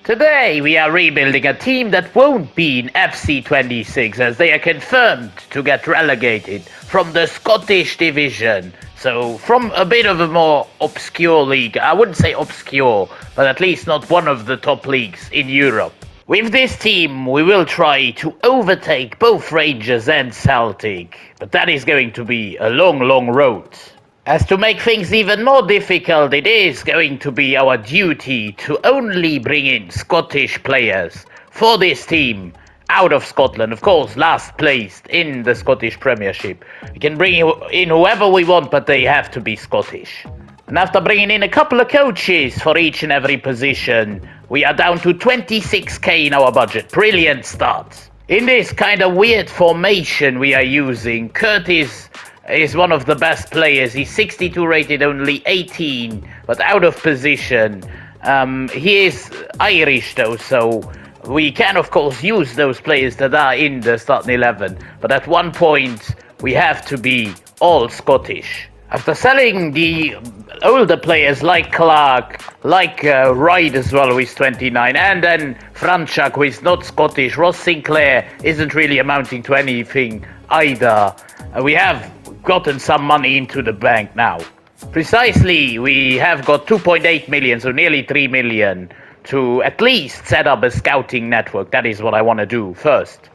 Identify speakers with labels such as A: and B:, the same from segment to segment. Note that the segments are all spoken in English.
A: Today we are rebuilding a team that won't be in FC26 as they are confirmed to get relegated from the Scottish division. So from a bit of a more obscure league, I wouldn't say obscure, but at least not one of the top leagues in Europe. With this team we will try to overtake both Rangers and Celtic, but that is going to be a long road. As to make things even more difficult, it is going to be our duty to only bring in Scottish players for this team out of Scotland. Of course, last placed in the Scottish Premiership. We can bring in whoever we want, but they have to be Scottish. And after bringing in a couple of coaches for each and every position, we are down to 26k in our budget. Brilliant start. In this kind of weird formation we are using, Curtis is one of the best players. He's 62 rated, only 18, but out of position. He is Irish though, so we can of course use those players that are in the starting 11, but at one point we have to be all Scottish. After selling the older players like Clark, like Wright as well, who is 29, and then Franchak, who is not Scottish, Ross Sinclair isn't really amounting to anything either. We have gotten some money into the bank now. Precisely, we have got 2.8 million, so nearly 3 million, to at least set up a scouting network. That is what I want to do first.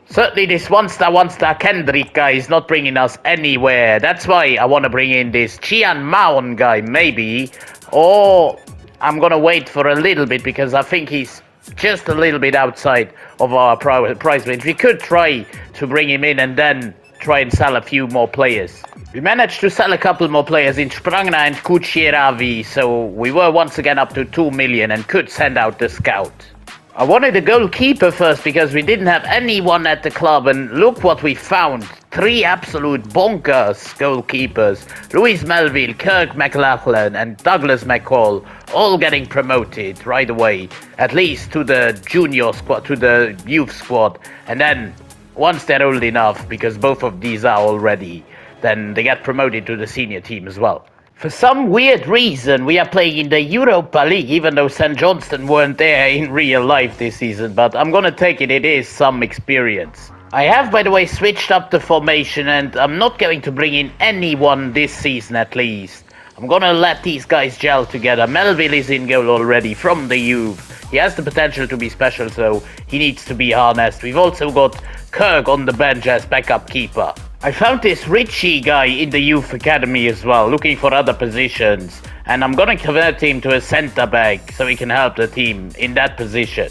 A: Certainly this one-star Kendrick guy is not bringing us anywhere. That's why I want to bring in this Chian Maon guy, maybe. Or I'm going to wait for a little bit because I think he's just a little bit outside of our price range. We could try to bring him in and then try and sell a few more players. We managed to sell a couple more players in Sprangna and Kucheravi, so we were once again up to 2 million and could send out the scout. I wanted a goalkeeper first because we didn't have anyone at the club, and look what we found. 3 absolute bonkers goalkeepers. Louis Melville, Kirk McLachlan and Douglas McCall all getting promoted right away, at least to the junior squad, to the youth squad, and then once they're old enough, because both of these are already, then they get promoted to the senior team as well. For some weird reason, we are playing in the Europa League, even though St. Johnstone weren't there in real life this season, but I'm gonna take it is some experience. I have, by the way, switched up the formation, and I'm not going to bring in anyone this season at least. I'm gonna let these guys gel together. Melville is in goal already from the youth. He has the potential to be special, so he needs to be harnessed. We've also got Kirk on the bench as backup keeper. I found this Richie guy in the youth academy as well, looking for other positions, and I'm gonna convert him to a centre back so he can help the team in that position.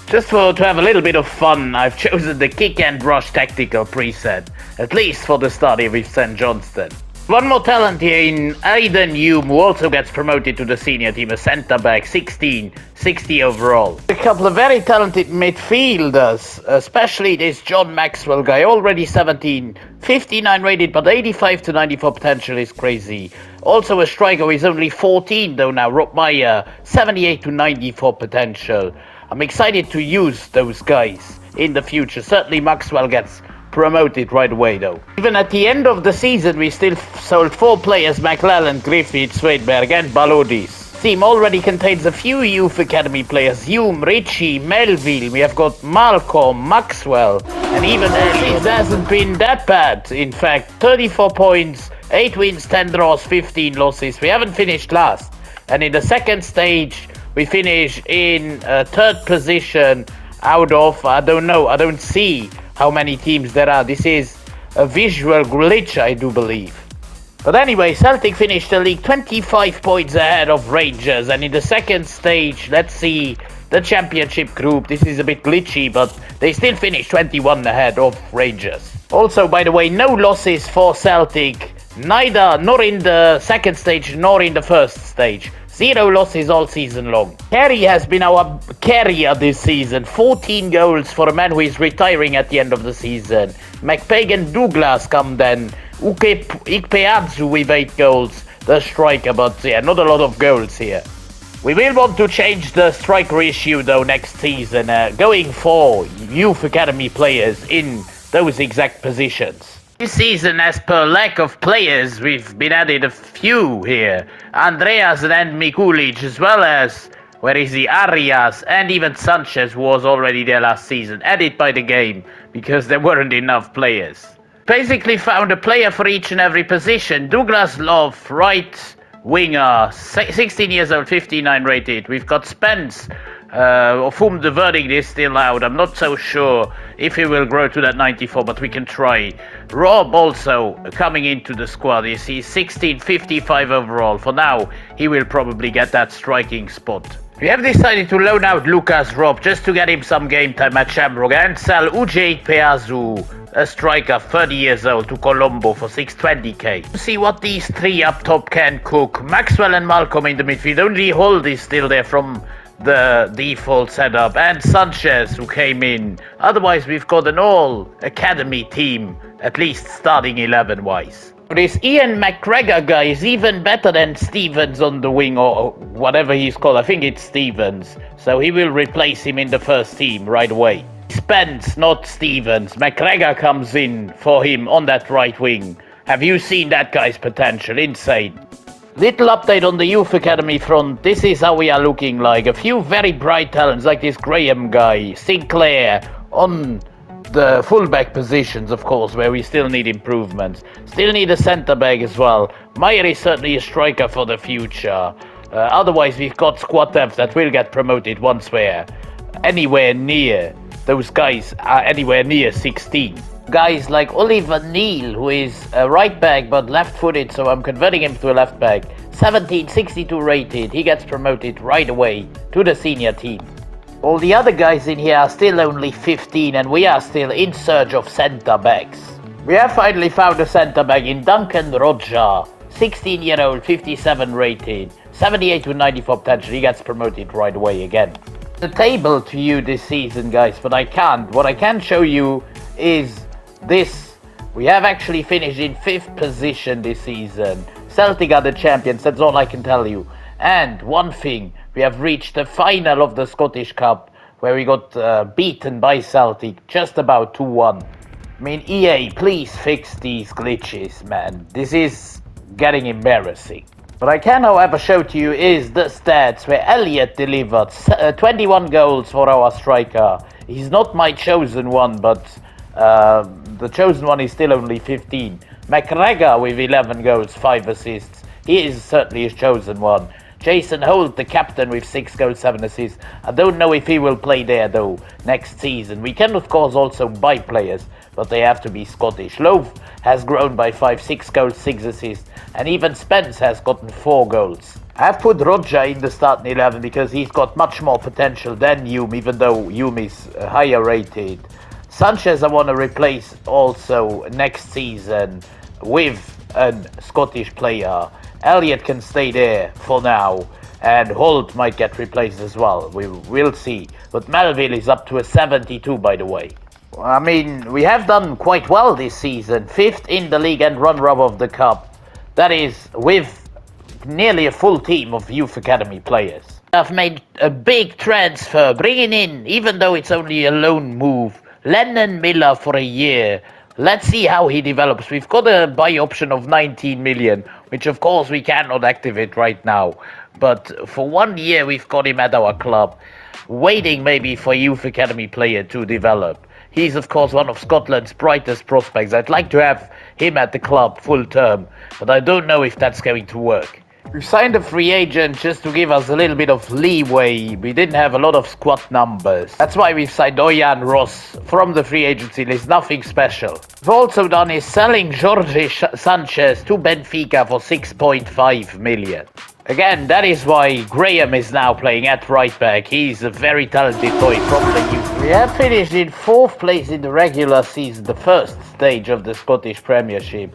A: Just to have a little bit of fun, I've chosen the kick and rush tactical preset, at least for the start here with St. Johnstone. One more talent here in Aidan Hume, who also gets promoted to the senior team, a centre-back, 16, 60 overall. A couple of very talented midfielders, especially this John Maxwell guy, already 17, 59 rated, but 85 to 94 potential is crazy. Also a striker who is only 14 though now, Rob Meyer, 78 to 94 potential. I'm excited to use those guys in the future. Certainly Maxwell gets promoted right away though. Even at the end of the season we still sold 4 players: McLellan, Griffith, Sweetberg and Balodis. Team already contains a few youth academy players: Hume, Richie, Melville. We have got Malcolm, Maxwell, and even Ellis hasn't been that bad. In fact, 34 points, 8 wins, 10 draws, 15 losses. We haven't finished last, and in the second stage we finish in 3rd position out of, I don't see how many teams there are. This is a visual glitch, I do believe. But anyway, Celtic finished the league 25 points ahead of Rangers, and in the second stage, let's see the championship group. This is a bit glitchy, but they still finished 21 ahead of Rangers. Also, by the way, no losses for Celtic, nor in the second stage nor in the first stage. 0 losses all season long. Carey has been our carrier this season. 14 goals for a man who is retiring at the end of the season. McPaig and Douglas come then. Ikpeadzu with 8 goals, the striker, but yeah, not a lot of goals here. We will want to change the strike ratio though next season, going for youth academy players in those exact positions. This season, as per lack of players, we've been added a few here. Andreas and Mikulic, as well as Where is the Arias and even Sanchez, who was already there last season, added by the game because there weren't enough players. Basically found a player for each and every position. Douglas Love, right winger, 16 years old, 59 rated. We've got Spence, of whom the verdict is still out. I'm not so sure if he will grow to that 94, but we can try. Rob also coming into the squad. He's 1655 overall. For now, he will probably get that striking spot. We have decided to loan out Lucas Rob just to get him some game time at Shamrock and sell Ujay Peazu, a striker 30 years old, to Colombo for 620k. See what these three up top can cook. Maxwell and Malcolm in the midfield. Only Holt is still there from the default setup, and Sanchez, who came in. Otherwise, we've got an all academy team, at least starting 11 wise. This Ian McGregor guy is even better than Stevens on the wing, or whatever he's called. I think it's Stevens. So he will replace him in the first team right away. Spence, not Stevens. McGregor comes in for him on that right wing. Have you seen that guy's potential? Insane. Little update on the youth academy front. This is how we are looking like. A few very bright talents like this Graham guy, Sinclair on the fullback positions, of course, where we still need improvements. Still need a centre back as well. Meyer is certainly a striker for the future. Otherwise, we've got squad depth that will get promoted once we're anywhere near. Those guys are anywhere near 16. Guys like Oliver Neal, who is a right back but left-footed, so I'm converting him to a left back. 1762 rated. He gets promoted right away to the senior team. All the other guys in here are still only 15, and we are still in search of centre backs. We have finally found a centre back in Duncan Roger, 16-year-old, 57 rated, 78 to 94 potential. He gets promoted right away again. The table to you this season, guys, but I can't. What I can show you is this. We have actually finished in 5th position this season. Celtic are the champions, that's all I can tell you. And one thing, we have reached the final of the Scottish Cup, where we got beaten by Celtic, just about 2-1. I mean, EA, please fix these glitches, man. This is getting embarrassing. What I can, however, show to you is the stats where Elliott delivered 21 goals for our striker. He's not my chosen one, but the chosen one is still only 15. McGregor with 11 goals, 5 assists. He is certainly his chosen one. Jason Holt, the captain, with 6 goals, 7 assists. I don't know if he will play there, though, next season. We can, of course, also buy players, but they have to be Scottish. Loaf has grown by 5, 6 goals, 6 assists. And even Spence has gotten 4 goals. I have put Roger in the starting 11 because he's got much more potential than Hume, even though Hume is higher rated. Sanchez I want to replace also next season with a Scottish player. Elliott can stay there for now, and Holt might get replaced as well. We will see. But Melville is up to a 72, by the way. I mean, we have done quite well this season. 5th in the league and runner-up of the cup. That is with nearly a full team of youth academy players. I've made a big transfer, bringing in, even though it's only a loan move, Lennon Miller for a year. Let's see how he develops. We've got a buy option of 19 million, which of course we cannot activate right now. But for 1 year we've got him at our club, waiting maybe for a youth academy player to develop. He's of course one of Scotland's brightest prospects. I'd like to have him at the club full term, but I don't know if that's going to work. We've signed a free agent just to give us a little bit of leeway. We didn't have a lot of squad numbers. That's why we've signed Oyan Ross from the free agency list. Nothing special. We've also done is selling Jorge Sanchez to Benfica for 6.5 million. Again, that is why Graham is now playing at right back. He's a very talented boy from the youth. We have finished in 4th place in the regular season, the first stage of the Scottish Premiership.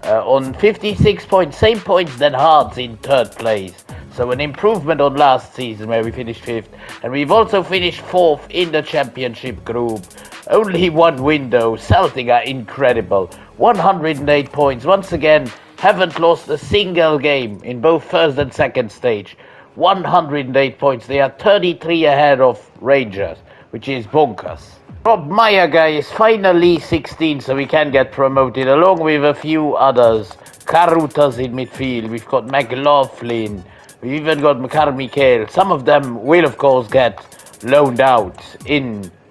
A: On 56 points, same points than Hearts in 3rd place. So an improvement on last season where we finished 5th. And we've also finished 4th in the championship group. Only one window. Celtic are incredible. 108 points. Once again, haven't lost a single game in both first and second stage. 108 points. They are 33 ahead of Rangers, which is bonkers. Rob Meyer guy is finally 16, so we can get promoted, along with a few others. Karutas in midfield, we've got McLaughlin, We even got Mikhail. Some of them will, of course, get loaned out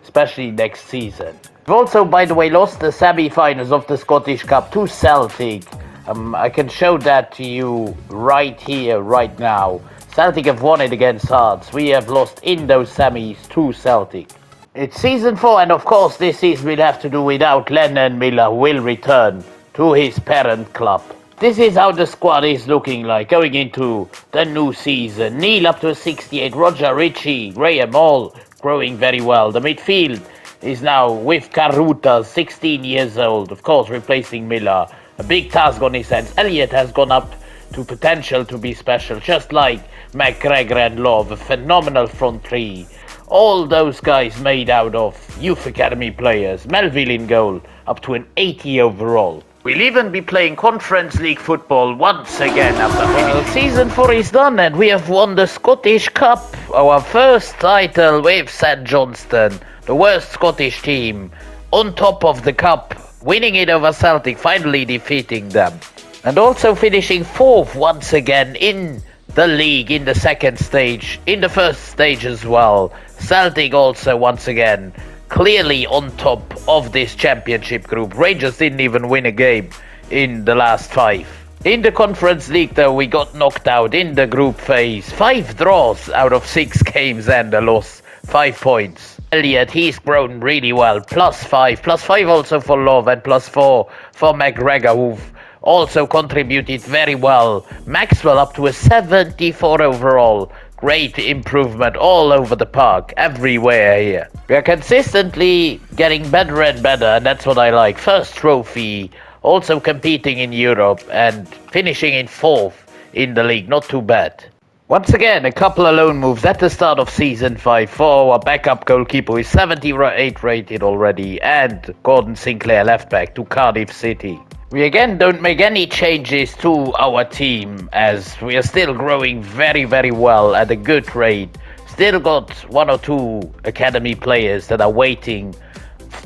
A: especially next season. We've also, by the way, lost the semi-finals of the Scottish Cup to Celtic. I can show that to you right here, right now. Celtic have won it against Hearts. We have lost in those semis to Celtic. It's season 4, and of course this season we'll have to do without Lennon Miller, who will return to his parent club. This is how the squad is looking like going into the new season. Neil up to a 68, Roger Ritchie, Graham all growing very well. The midfield is now with Karuta, 16 years old, of course replacing Miller. A big task on his hands. Elliott has gone up to potential to be special, just like McGregor and Love, a phenomenal front three. All those guys made out of youth academy players. Melville in goal, up to an 80 overall. We'll even be playing Conference League football once again after finishing. Season 4 is done and we have won the Scottish Cup, our first title with St Johnstone, the worst Scottish team, on top of the cup, winning it over Celtic, finally defeating them. And also finishing 4th once again in the league in the second stage, in the first stage as well. Celtic also once again clearly on top of this championship group. Rangers didn't even win a game in the last 5. In the Conference League though, we got knocked out in the group phase. 5 draws out of 6 games and a loss. 5 points. Elliott, he's grown really well. +5. +5 also for Love and +4 for McGregor, who've also contributed very well. Maxwell up to a 74 overall. Great improvement all over the park, everywhere here. We are consistently getting better and better, and that's what I like. First trophy, also competing in Europe, and finishing in 4th in the league. Not too bad. Once again, a couple of loan moves at the start of Season 5 for our backup goalkeeper, who is 78 rated already, and Gordon Sinclair left back to Cardiff City. We again don't make any changes to our team, as we are still growing very, very well at a good rate. Still got 1 or 2 academy players that are waiting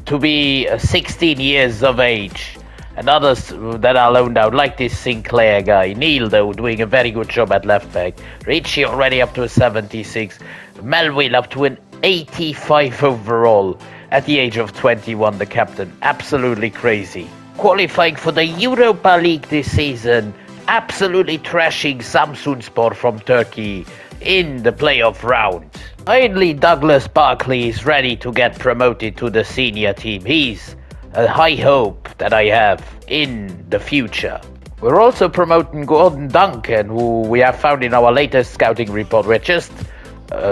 A: to be 16 years of age, and others that are loaned out, like this Sinclair guy. Neil, though, doing a very good job at left back. Ritchie already up to a 76. Melville up to an 85 overall at the age of 21, the captain. Absolutely crazy. Qualifying for the Europa League this season, absolutely trashing Samsunspor from Turkey in the playoff round. Finally, Douglas Barkley is ready to get promoted to the senior team. He's a high hope that I have in the future. We're also promoting Gordon Duncan, who we have found in our latest scouting report. We're just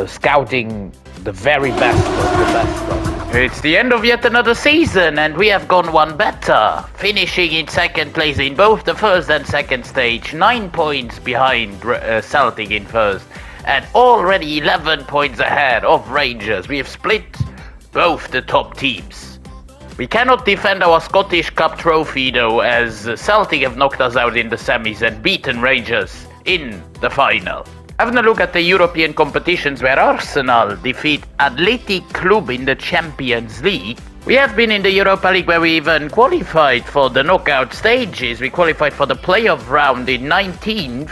A: scouting the very best of the best of. It's the end of yet another season, and we have gone one better, finishing in second place in both the first and second stage, 9 points behind Celtic in first, and already 11 points ahead of Rangers. We have split both the top teams. We cannot defend our Scottish Cup trophy though, as Celtic have knocked us out in the semis and beaten Rangers in the final. Having a look at the European competitions where Arsenal defeat Athletic Club in the Champions League. We have been in the Europa League where we even qualified for the knockout stages. We qualified for the playoff round in 19th.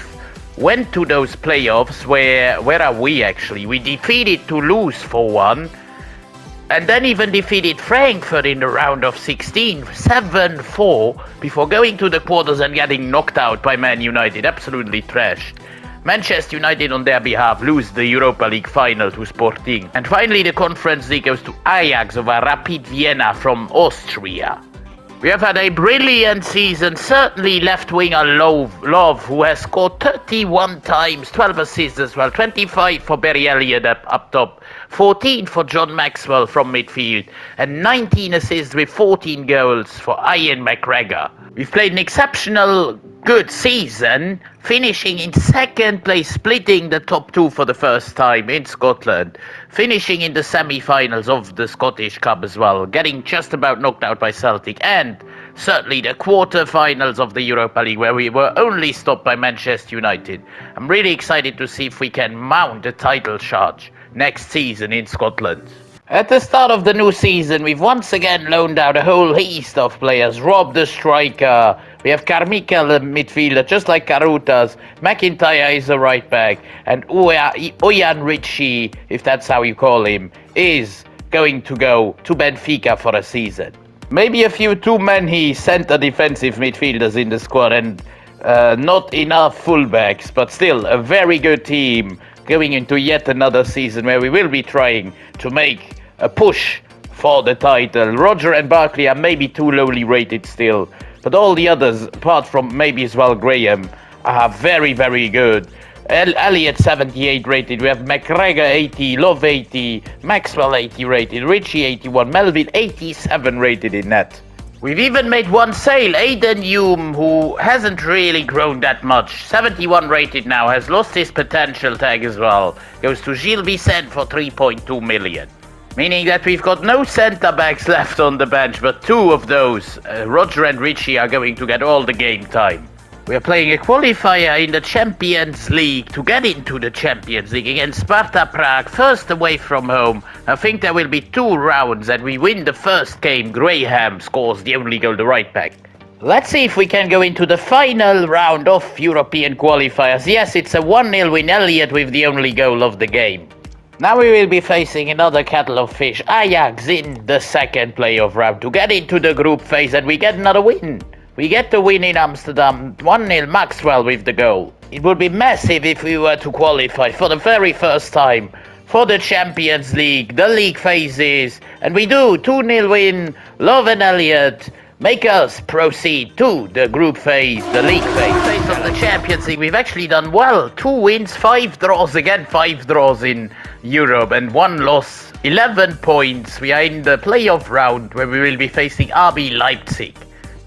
A: Went to those playoffs where are we actually? We defeated Toulouse 4-1. And then even defeated Frankfurt in the round of 16, 7-4, before going to the quarters and getting knocked out by Man United. Absolutely trashed. Manchester United on their behalf lose the Europa League final to Sporting. And finally the Conference League goes to Ajax over Rapid Vienna from Austria. We have had a brilliant season, certainly left winger Love, who has scored 31 times, 12 assists as well, 25 for Barry Elliott up top, 14 for John Maxwell from midfield, and 19 assists with 14 goals for Ian McGregor. We've played an exceptional good season, finishing in second place, splitting the top 2 for the first time in Scotland, finishing in the semi-finals of the Scottish Cup as well, getting just about knocked out by Celtic, and certainly the quarter-finals of the Europa League, where we were only stopped by Manchester United. I'm really excited to see if we can mount a title charge next season in Scotland. At the start of the new season, we've once again loaned out a whole host of players. Rob the striker, We have Carmichael, a midfielder, just like Caruta's. McIntyre is a right back. And Oyan Ritchie, if that's how you call him, is going to go to Benfica for a season. Maybe a few too many centre defensive midfielders in the squad and not enough fullbacks, but still a very good team going into yet another season where we will be trying to make a push for the title. Roger and Barkley are maybe too lowly rated still, but all the others, apart from maybe as well Graham, are very, very good. Elliott 78 rated, we have McGregor 80, Love 80, Maxwell 80 rated, Richie 81, Melvin 87 rated in net. We've even made one sale, Aidan Hume, who hasn't really grown that much, 71 rated now, has lost his potential tag as well, goes to Gilles Vicente for 3.2 million. Meaning that we've got no centre-backs left on the bench, but two of those, Roger and Richie, are going to get all the game time. We are playing a qualifier in the Champions League to get into the Champions League against Sparta Prague, first away from home. I think there will be 2 rounds and we win the first game. Graham scores the only goal, the right back. Let's see if we can go into the final round of European qualifiers. Yes, it's a 1-0 win, Elliott with the only goal of the game. Now we will be facing another kettle of fish, Ajax in the second playoff round to get into the group phase, and we get another win. We get the win in Amsterdam, 1-0 Maxwell with the goal. It would be massive if we were to qualify for the very first time for the Champions League, the league phases, and we do, 2-0 win, Love and Elliott make us proceed to the group phase, the league phase of the Champions League. We've actually done well, 2 wins, 5 draws, again 5 draws in Europe and 1 loss, 11 points. We are in the playoff round where we will be facing RB Leipzig.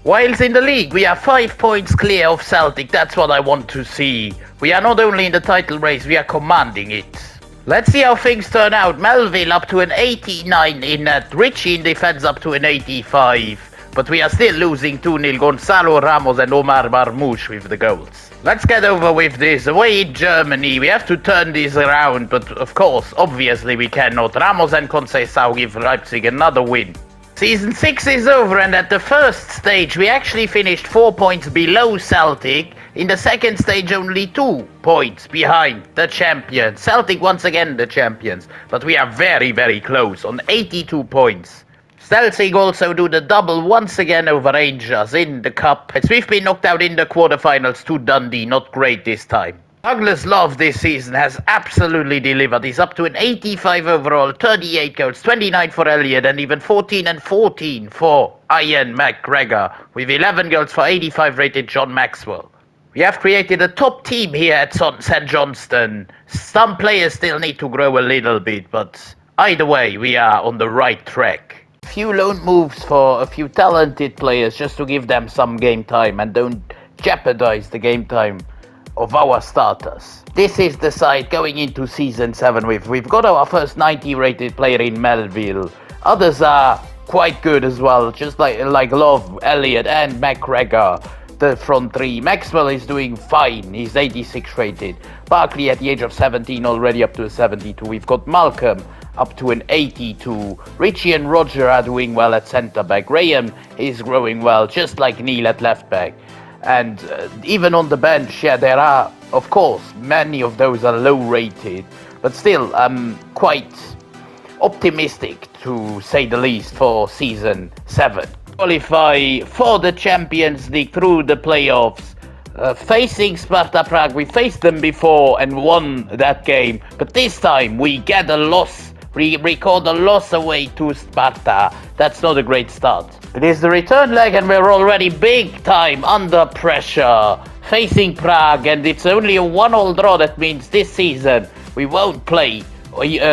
A: Whilst in the league, we are 5 points clear of Celtic. That's what I want to see. We are not only in the title race, we are commanding it. Let's see how things turn out. Melville up to an 89 in net. Richie in defense up to an 85. But we are still losing 2-0. Gonzalo Ramos and Omar Marmouche with the goals. Let's get over with this. Away in Germany, we have to turn this around. But of course, obviously we cannot. Ramos and Conceição give Leipzig another win. Season 6 is over, and at the first stage we actually finished 4 points below Celtic. In the second stage only 2 points behind the champions. Celtic once again the champions, but we are very, very close on 82 points. Celtic also do the double once again over Rangers in the cup, as we've been knocked out in the quarterfinals to Dundee. Not great this time. Douglas Love this season has absolutely delivered. He's up to an 85 overall, 38 goals, 29 for Elliott, and even 14 and 14 for Ian McGregor, with 11 goals for 85 rated John Maxwell. We have created a top team here at St Johnstone. Some players still need to grow a little bit, but either way, we are on the right track. A few loan moves for a few talented players just to give them some game time and don't jeopardize the game time of our starters. This is the side going into season 7 with. We've got our first 90 rated player in Melville. Others are quite good as well, just like Love, Elliott and McGregor. The front 3. Maxwell is doing fine, he's 86 rated. Barkley at the age of 17 already up to a 72. We've got Malcolm up to an 82. Richie and Roger are doing well at centre back. Graham is growing well, just like Neil at left back. And even on the bench, yeah, there are, of course, many of those are low rated, but still, I'm quite optimistic, to say the least, for season 7. Qualify for the Champions League through the playoffs. Facing Sparta Prague, we faced them before and won that game, but this time we get a loss. We record a loss away to Sparta. That's not a great start. It is the return leg and we're already big time under pressure. Facing Prague, and it's only a 1-1 draw. That means this season we won't play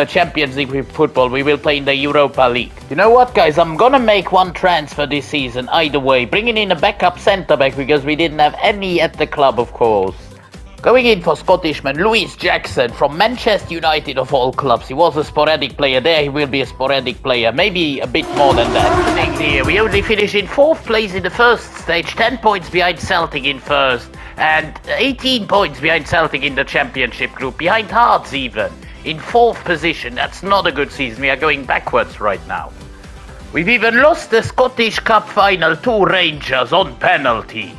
A: Champions League football. We will play in the Europa League. You know what, guys? I'm gonna make one transfer this season either way. Bringing in a backup centre-back because we didn't have any at the club, of course. Going in for Scottishman Louis Jackson from Manchester United of all clubs. He was a sporadic player there, he will be a sporadic player, maybe a bit more than that. Next year, we only finished in 4th place in the first stage, 10 points behind Celtic in first, and 18 points behind Celtic in the championship group, behind Hearts even, in 4th position. That's not a good season, we are going backwards right now. We've even lost the Scottish Cup final to Rangers on penalties.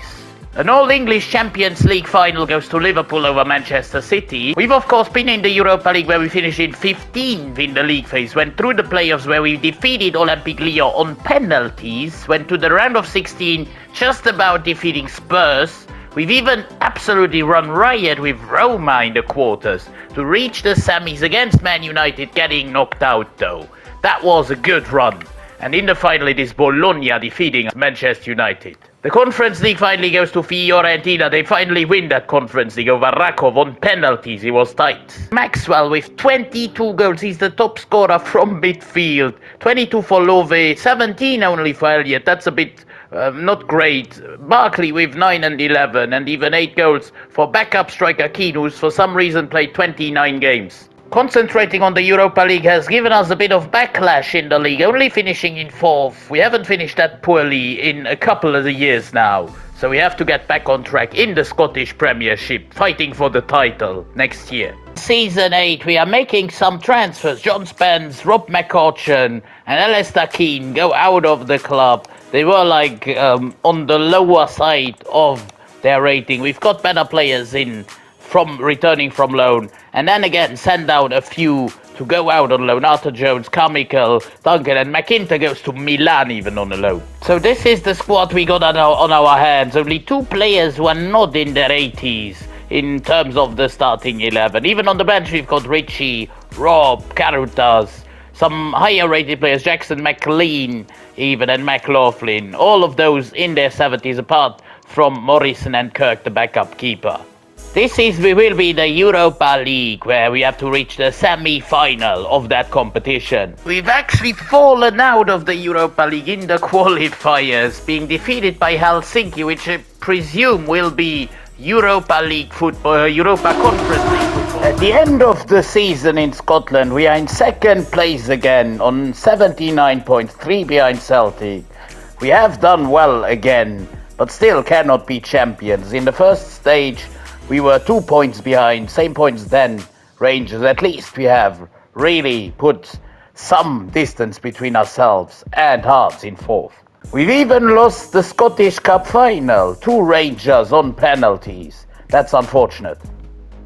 A: An All-English Champions League final goes to Liverpool over Manchester City. We've of course been in the Europa League where we finished in 15th in the league phase, went through the playoffs where we defeated Olympique Lyon on penalties, went to the round of 16 just about defeating Spurs. We've even absolutely run riot with Roma in the quarters to reach the semis against Man United, getting knocked out though. That was a good run. And in the final it is Bologna defeating Manchester United. The Conference League finally goes to Fiorentina. They finally win that Conference League over Rakov on penalties. It was tight. Maxwell with 22 goals. He's the top scorer from midfield. 22 for Love, 17 only for Elliott. That's a bit not great. Barkley with 9 and 11, and even 8 goals for backup striker Keane, who's for some reason played 29 games. Concentrating on the Europa League has given us a bit of backlash in the league, only finishing in 4th. We haven't finished that poorly in a couple of the years now, so we have to get back on track in the Scottish Premiership, fighting for the title next year. Season 8, we are making some transfers. John Spence, Rob McCutcheon and Alistair Keane go out of the club. They were on the lower side of their rating. We've got better players in from returning from loan, and then again send out a few to go out on loan. Arthur Jones, Carmichael, Duncan, and McIntyre goes to Milan even on a loan. So this is the squad we got on our hands. Only 2 players who are not in their 80s in terms of the starting 11. Even on the bench we've got Richie, Rob, Carutas, some higher rated players, Jackson, McLean even, and McLaughlin. All of those in their 70s apart from Morrison and Kirk, the backup keeper. We will be the Europa League, where we have to reach the semi-final of that competition. We've actually fallen out of the Europa League in the qualifiers, being defeated by Helsinki, which I presume will be Europa League football, Europa Conference League football. At the end of the season in Scotland, we are in 2nd place again on 79 points, 3 behind Celtic. We have done well again, but still cannot be champions. In the first stage, we were 2 points behind, same points then Rangers. At least we have really put some distance between ourselves and Hearts in 4th. We've even lost the Scottish Cup final to Rangers on penalties. That's unfortunate.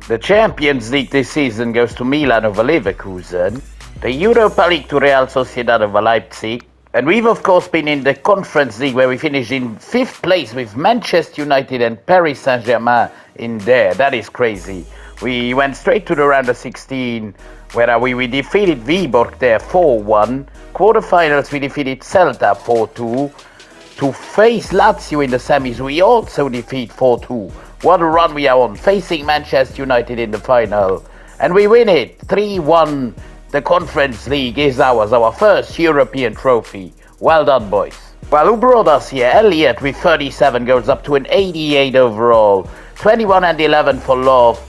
A: The Champions League this season goes to Milan over Leverkusen, the Europa League to Real Sociedad over Leipzig, and we've of course been in the Conference League where we finished in 5th place with Manchester United and Paris Saint-Germain in there. That is crazy. We went straight to the round of 16 where we defeated Viborg there 4-1. Quarterfinals we defeated Celta 4-2. To face Lazio in the semis we also defeat 4-2. What a run we are on, facing Manchester United in the final. And we win it 3-1. The Conference League is ours, our first European trophy. Well done, boys. Well, who brought us here? Elliott with 37 goals up to an 88 overall. 21 and 11 for Love.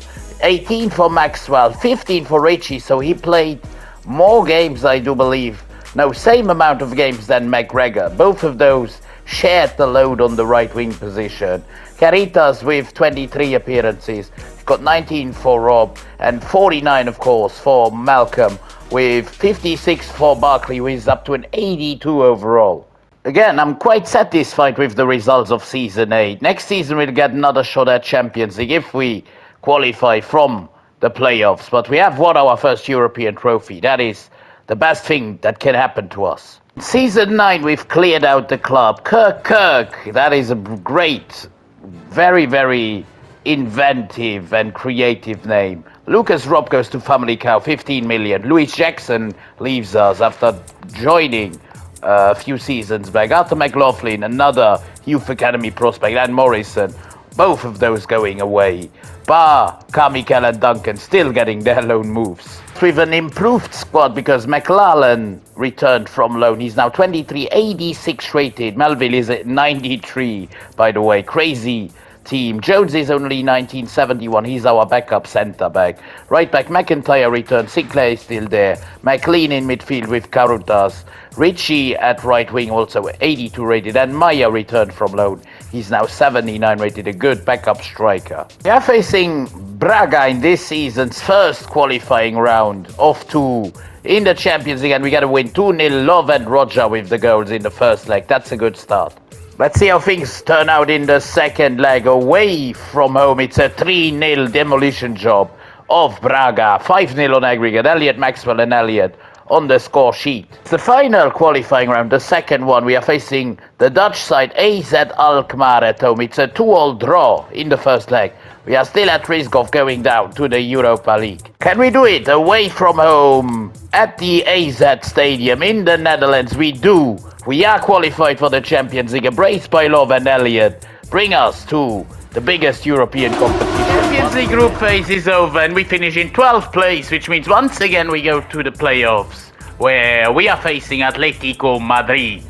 A: 18 for Maxwell. 15 for Richie, so he played more games, I do believe. No, same amount of games than McGregor. Both of those shared the load on the right wing position. Caritas with 23 appearances. Got 19 for Rob and 49 of course for Malcolm, with 56 for Barkley, who is up to an 82 overall. Again, I'm quite satisfied with the results of Season 8. Next season we'll get another shot at Champions League if we qualify from the playoffs. But we have won our first European trophy. That is the best thing that can happen to us. Season 9 we've cleared out the club. Kirk, that is a great, very, very inventive and creative name. Lucas Robb goes to Family Cow, 15 million. Louis Jackson leaves us after joining a few seasons back. Arthur McLaughlin, another youth academy prospect, and Morrison, both of those going away. Bar, Carmichael and Duncan still getting their loan moves. With an improved squad because McLaren returned from loan. He's now 23, 86 rated. Melville is at 93, by the way. Crazy team. Jones is only 1971. He's our backup centre back. Right back McIntyre returned. Sinclair is still there. McLean in midfield with Carutas. Richie at right wing also 82 rated. And Maya returned from loan. He's now 79 rated. A good backup striker. We are facing Braga in this season's first qualifying round of 2 in the Champions League, and we got to win 2-0. Love and Roger with the goals in the first leg. That's a good start. Let's see how things turn out in the second leg. Away from home, it's a 3-0 demolition job of Braga. 5-0 on aggregate. Elliot Maxwell and Elliot on the score sheet. It's the final qualifying round, the second one. We are facing the Dutch side, AZ Alkmaar at home. It's a 2-all draw in the first leg. We are still at risk of going down to the Europa League. Can we do it away from home at the AZ Stadium in the Netherlands? We do. We are qualified for the Champions League. A brace by Love and Elliot bring us to the biggest European competition. Champions League group phase is over and we finish in 12th place, which means once again we go to the playoffs, where we are facing Atletico Madrid.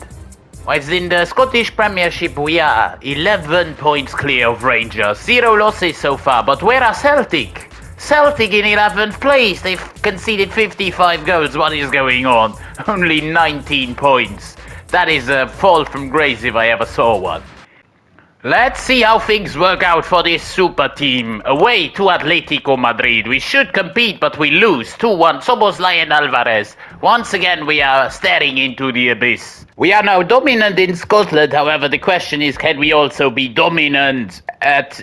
A: Whilst in the Scottish Premiership we are 11 points clear of Rangers, 0 losses so far, but where are Celtic? Celtic in 11th place, they've conceded 55 goals. What is going on? Only 19 points. That is a fall from grace if I ever saw one. Let's see how things work out for this super team. Away to Atletico Madrid. We should compete, but we lose 2-1. Szoboszlai and Alvarez. Once again, we are staring into the abyss. We are now dominant in Scotland. However, the question is, can we also be dominant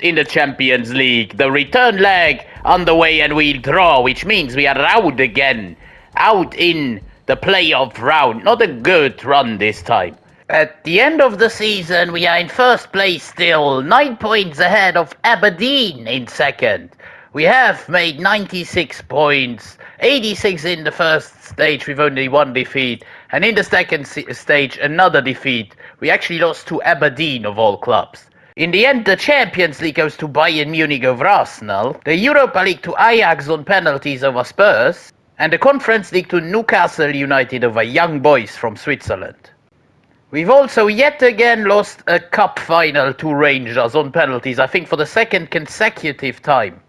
A: in the Champions League? The return leg underway and we draw, which means we are out again. Out in the playoff round. Not a good run this time. At the end of the season, we are in first place still, 9 points ahead of Aberdeen in second. We have made 96 points, 86 in the first stage with only one defeat, and in the second stage, another defeat. We actually lost to Aberdeen of all clubs. In the end, the Champions League goes to Bayern Munich over Arsenal, the Europa League to Ajax on penalties over Spurs, and the Conference League to Newcastle United over Young Boys from Switzerland. We've also yet again lost a cup final to Rangers on penalties, I think for the second consecutive time.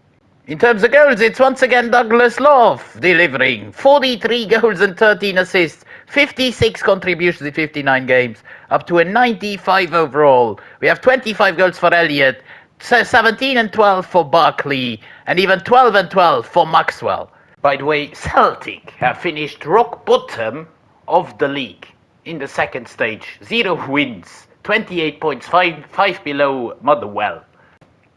A: In terms of goals, it's once again Douglas Love delivering 43 goals and 13 assists, 56 contributions in 59 games, up to a 95 overall. We have 25 goals for Elliot, 17 and 12 for Barkley, and even 12 and 12 for Maxwell. By the way, Celtic have finished rock bottom of the league. In the second stage, 0 wins, 28 points, 5 below Motherwell.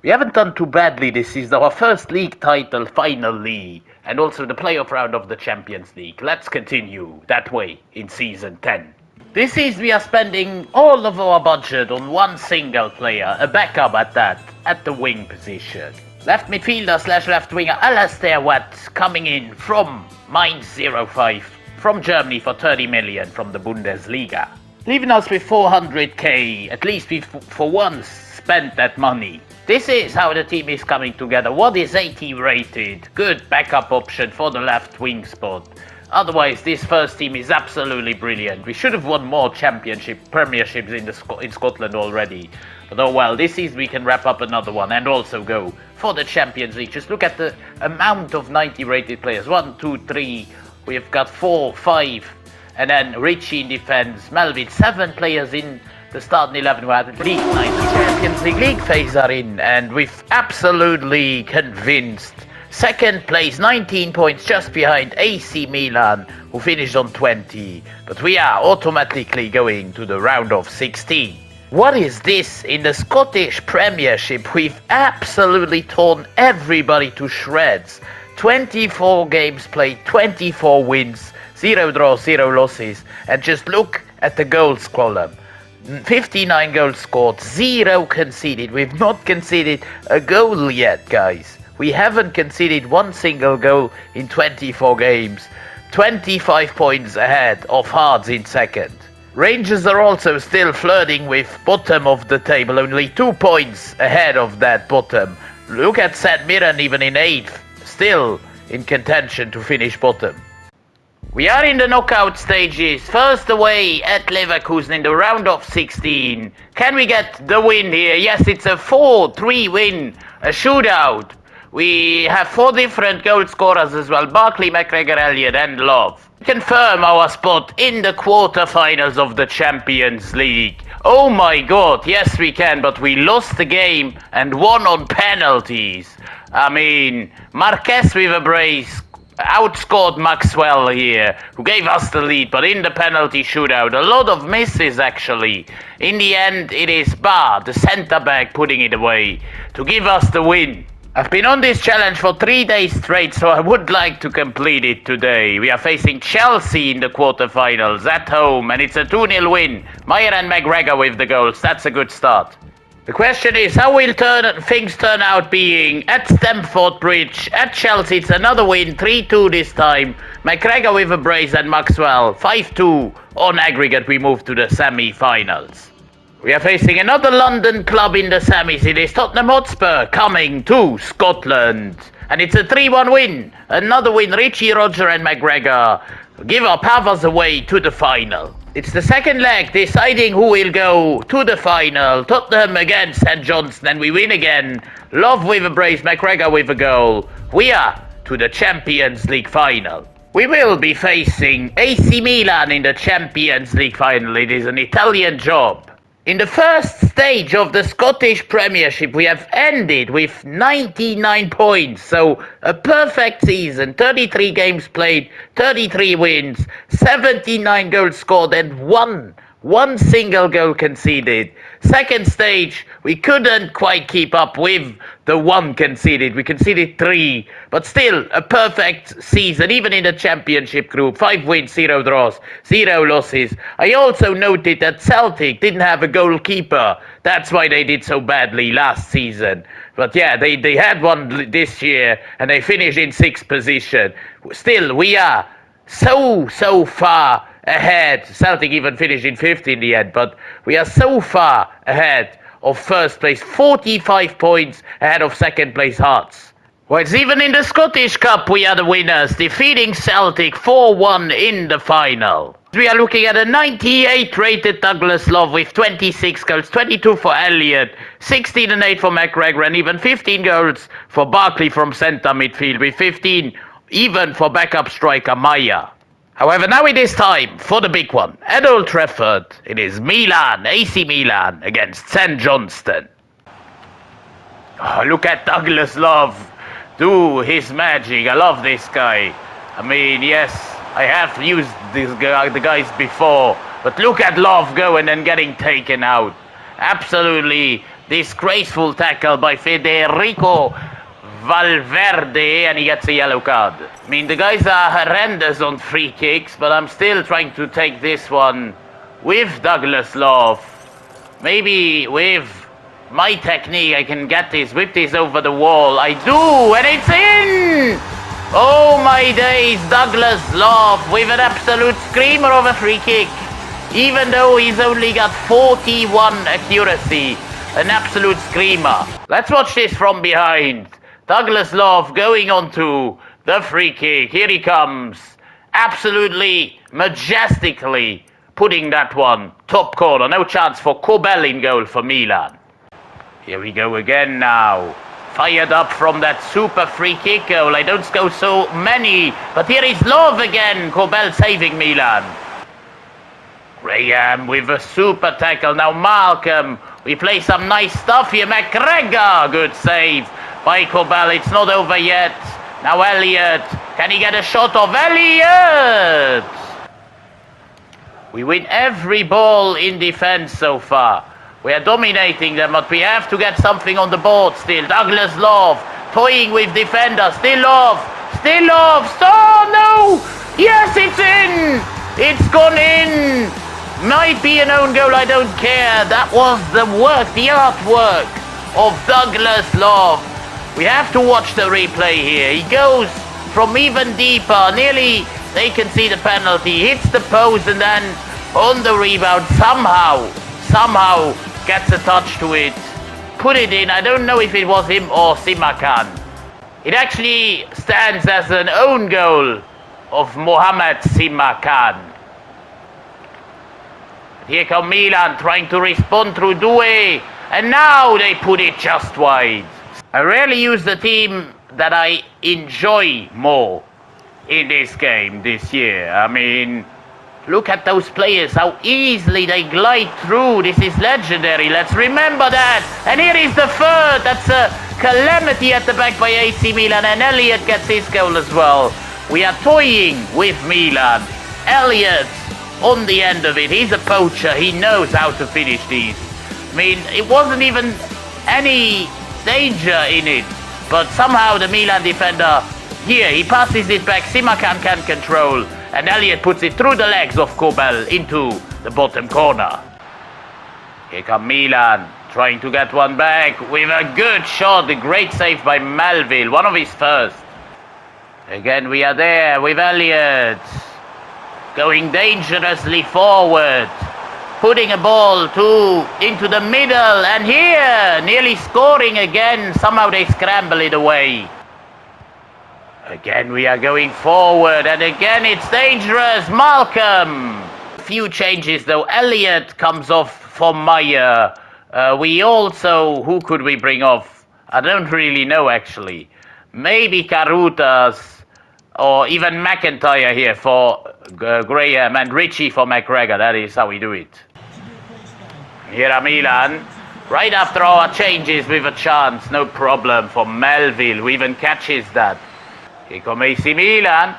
A: We haven't done too badly this season, our first league title finally, and also the playoff round of the Champions League. Let's continue that way in season 10. This season we are spending all of our budget on one single player, a backup at that, at the wing position. Left midfielder / left winger Alastair Watt coming in from Mainz 05. From Germany for 30 million from the Bundesliga. Leaving us with 400k, at least we've for once spent that money. This is how the team is coming together. What is 80 rated? Good backup option for the left wing spot. Otherwise, this first team is absolutely brilliant. We should have won more premierships in Scotland already. But oh well, this season we can wrap up another one and also go for the Champions League. Just look at the amount of 90 rated players. 1, 2, 3... We've got 4, 5, and then Richie in defense, Melvin, 7 players in the starting 11 who had at least 90. Champions League phase are in, and we've absolutely convinced. Second place, 19 points just behind AC Milan, who finished on 20. But we are automatically going to the round of 16. What is this? In the Scottish Premiership, we've absolutely torn everybody to shreds. 24 games played, 24 wins, 0 draws, 0 losses. And just look at the goals column. 59 goals scored, 0 conceded. We've not conceded a goal yet, guys. We haven't conceded one single goal in 24 games. 25 points ahead of Hearts in second. Rangers are also still flirting with bottom of the table, only 2 points ahead of that bottom. Look at St Mirren even in 8th. Still in contention to finish bottom. We are in the knockout stages. First away at Leverkusen in the round of 16. Can we get the win here? Yes, it's a 4-3 win. A shootout. We have 4 different goal scorers as well. Barkley, McGregor, Elliott and Love. Confirm our spot in the quarterfinals of the Champions League. Oh my god, yes we can, but we lost the game and won on penalties. I mean, Marquez with a brace, outscored Maxwell here, who gave us the lead, but in the penalty shootout, a lot of misses actually. In the end, it is Ba, the centre-back, putting it away to give us the win. I've been on this challenge for 3 days straight, so I would like to complete it today. We are facing Chelsea in the quarterfinals at home, and it's a 2-0 win. Meyer and McGregor with the goals. That's a good start. The question is, how will things turn out being at Stamford Bridge? At Chelsea, it's another win, 3-2 this time. McGregor with a brace and Maxwell, 5-2 on aggregate. We move to the semi-finals. We are facing another London club in the semis. It is Tottenham Hotspur coming to Scotland. And it's a 3-1 win. Another win, Richie, Roger and McGregor give our Pavas away to the final. It's the second leg deciding who will go to the final. Tottenham against St Johnstone, and we win again. Love with a brace, McGregor with a goal. We are to the Champions League final. We will be facing AC Milan in the Champions League final. It is an Italian job. In the first stage of the Scottish Premiership, we have ended with 99 points, so a perfect season, 33 games played, 33 wins, 79 goals scored and one single goal conceded. Second stage, we couldn't quite keep up with the one conceded. We conceded 3, but still a perfect season, even in the championship group. 5 wins, 0 draws, 0 losses. I also noted that Celtic didn't have a goalkeeper. That's why they did so badly last season. But yeah, they had one this year, and they finished in 6th position. Still, we are so far ahead. Celtic even finished in 5th in the end, but we are so far ahead of first place, 45 points ahead of second place Hearts. Well, it's even in the Scottish Cup we are the winners, defeating Celtic 4-1 in the final. We are looking at a 98 rated Douglas Love with 26 goals, 22 for Elliott, 16 and 8 for McGregor, and even 15 goals for Barkley from centre midfield, with 15 even for backup striker Meyer. However, now it is time for the big one. At Old Trafford, it is Milan, AC Milan against St Johnstone. Oh, look at Douglas Love do his magic. I love this guy. I mean, yes, I have used the guys before, but look at Love going and getting taken out. Absolutely disgraceful tackle by Federico Valverde, and he gets a yellow card. I mean, the guys are horrendous on free kicks, but I'm still trying to take this one with Douglas Love. Maybe with my technique I can get this, whip this over the wall. I do, and it's in! Oh my days, Douglas Love with an absolute screamer of a free kick. Even though he's only got 41 accuracy, an absolute screamer. Let's watch this from behind. Douglas Love going on to the free kick. Here he comes. Absolutely majestically putting that one top corner. No chance for Kobel in goal for Milan. Here we go again now. Fired up from that super free kick goal. I don't go so many, but here is Love again. Kobel saving Milan. Graham with a super tackle. Now Malcolm. We play some nice stuff here. McGregor. Good save by Kobel. It's not over yet. Now Elliott. Can he get a shot of Elliott? We win every ball in defense so far. We are dominating them, but we have to get something on the board still. Douglas Love toying with defenders. Still Love. Still Love. Oh no! Yes, it's in! It's gone in! Might be an own goal, I don't care. That was the work, the artwork of Douglas Love. We have to watch the replay here. He goes from even deeper. Nearly they can see the penalty. Hits the post and then on the rebound somehow gets a touch to it. Put it in. I don't know if it was him or Simakan. It actually stands as an own goal of Mohamed Simakan. Here come Milan trying to respond through Doué, and now they put it just wide. I rarely use the team that I enjoy more in this game this year. I mean, look at those players, how easily they glide through. This is legendary, let's remember that. And here is the third. That's a calamity at the back by AC Milan, and Elliott gets his goal as well. We are toying with Milan. Elliott on the end of it. He's a poacher. He knows how to finish these. I mean, it wasn't even any danger in it. But somehow the Milan defender, here, he passes it back. Simakan can control. And Elliott puts it through the legs of Kobel into the bottom corner. Here come Milan, trying to get one back with a good shot. A great save by Melville, one of his first. Again, we are there with Elliott. Going dangerously forward. Putting a ball into the middle. And here, nearly scoring again. Somehow they scramble it away. Again, we are going forward. And again, it's dangerous. Malcolm. Few changes though. Elliott comes off for Meyer. We also, who could we bring off? I don't really know actually. Maybe Karutas or even McIntyre here for Graham and Ritchie for McGregor. That is how we do it. Here are Milan. Right after our changes with a chance. No problem for Melville who even catches that. Here come AC Milan.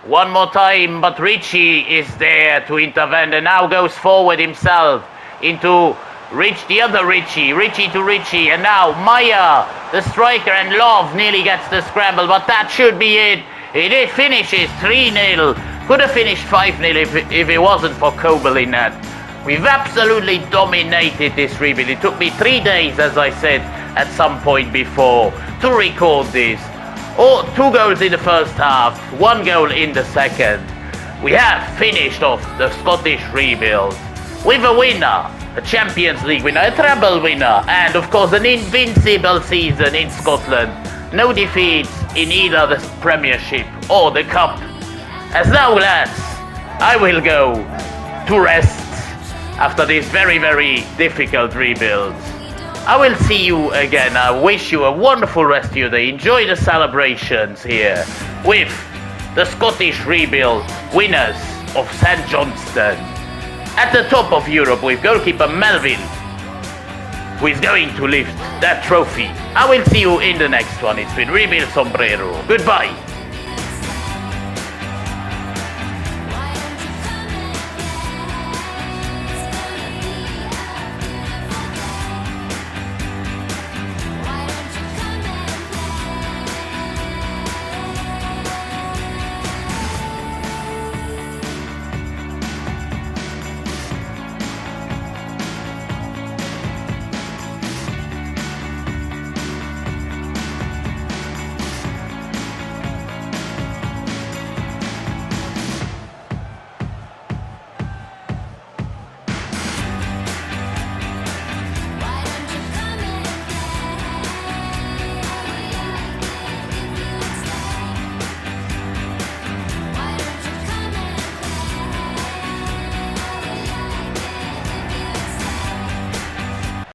A: One more time, but Ritchie is there to intervene and now goes forward himself into the other Ritchie to Ritchie, and now Meyer, the striker, and Love nearly gets the scramble, but that should be it. It finishes 3-0. Could have finished 5-0 if it wasn't for Kobel in that. We've absolutely dominated this rebuild. It took me 3 days, as I said at some point before, to record this. 2 goals in the first half, 1 goal in the second. We have finished off the Scottish rebuild with a winner, a Champions League winner, a treble winner, and of course an invincible season in Scotland. No defeats in either the Premiership or the Cup. As now, lads, I will go to rest after this very, very difficult rebuild. I will see you again. I wish you a wonderful rest of your day. Enjoy the celebrations here with the Scottish rebuild winners of St Johnstone. At the top of Europe with goalkeeper Melville, who is going to lift that trophy. I will see you in the next one. It's been Rebuild Sombrero. Goodbye.